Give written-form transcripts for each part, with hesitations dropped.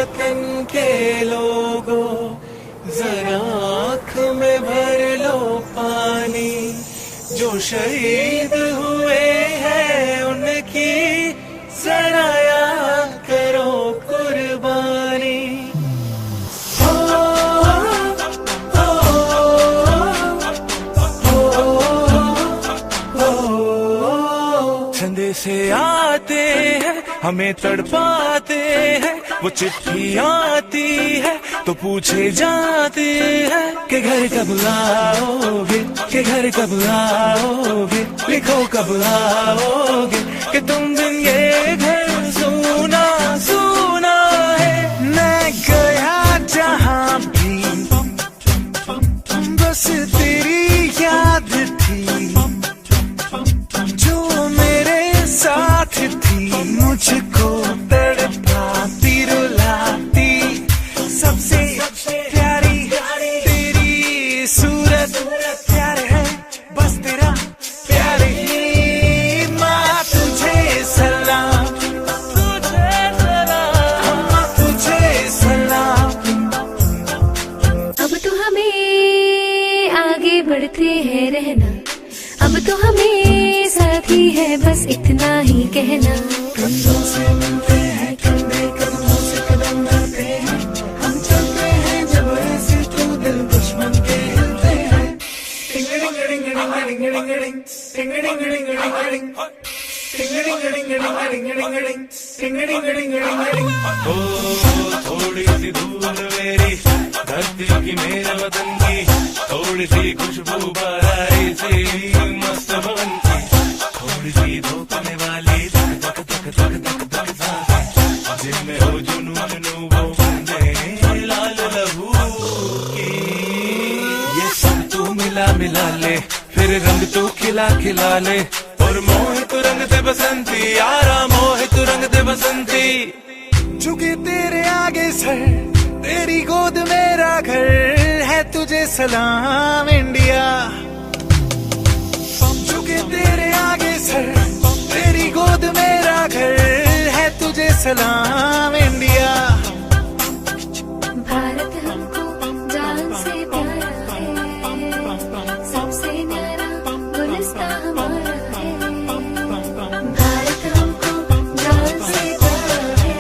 वतन के लोगों, जरा आँख में भर लो पानी। जो शहीद हुए हैं उनकी जरा याद करो कुर्बानी। संदेशे आते हैं हमें तड़पाते हैं, वो चिट्ठी आती है तो पूछे जाते हैं कि घर कब आओगे, कि घर कब आओगे, लिखो कब आओगे कि तुम दिन ये घर सूना सूना है। मैं गया जहाँ भी बस तेरी याद थी, जो मेरे साथ थी मुझको तड़पाती रुलाती। सबसे प्यारी तेरी सूरत, प्यार है बस तेरा प्यार ही। माँ तुझे सलाम, तुझे सलाम, माँ तुझे सलाम। अब तो हमें आगे बढ़ते हैं रहना, अब तो हमें साथी है बस इतना ही कहना। कंधों से मिलते हैं कंधे, कदमों से कदम मिलते हैं, हम चलते हैं जब ऐसे तो दिल दुश्मन के हिलते हैं। थोड़ी सी धूल मेरी धरती की, मेरे वतन की, थोड़ी सी खुशबू बाराई सी मस्त भवन की, थोड़ी सी धोखने वाली धक धक धक धक धक धक सांसें, जिनमें हो जुनून वो बंदे लाल लहू की। ये सब तू मिला मिला ले, फिर रंग तू खिला खिला ले, और मोहित रंग दे बसंती यारा, मोहित रंग दे बसंती। झुके तेरे आगे सर, तेरी गोद मेरा घर है, तुझे सलाम इंडिया। झुके तेरे आगे सर, तेरी गोद मेरा घर है, तुझे सलाम इंडिया। भारत हमको जान से प्यारा है, सबसे न्यारा गुलिस्तां हमारा है। भारत हमको जान से प्यारा है,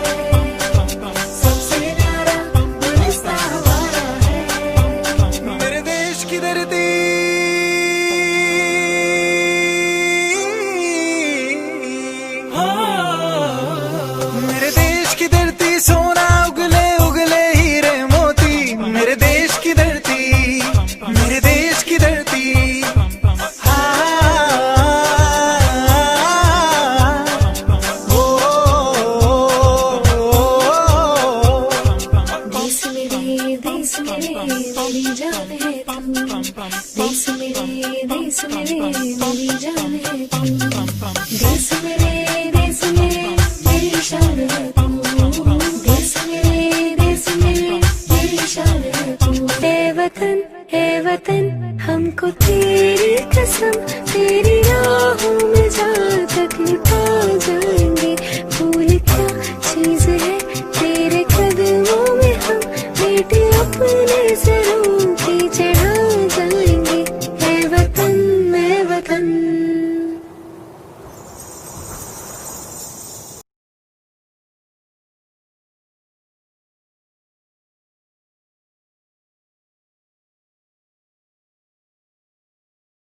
सबसे न्यारा गुलिस्तां हमारा है। मेरे देश की धरती, मेरे देश की धरती, सोना उगले उगले हीरे मोती। मेरे देश की धरती, मेरे देश की धरती। देश मेरे मेरी जान है तू, देश मेरे मेरी जान है तू। देश मेरे मेरी शान है तू, देश मेरे मेरी शान है तू। हे वतन हमको तेरी कसम, तेरी राहों में जहाँ तक पा जाएंगे। भूल क्या चीज है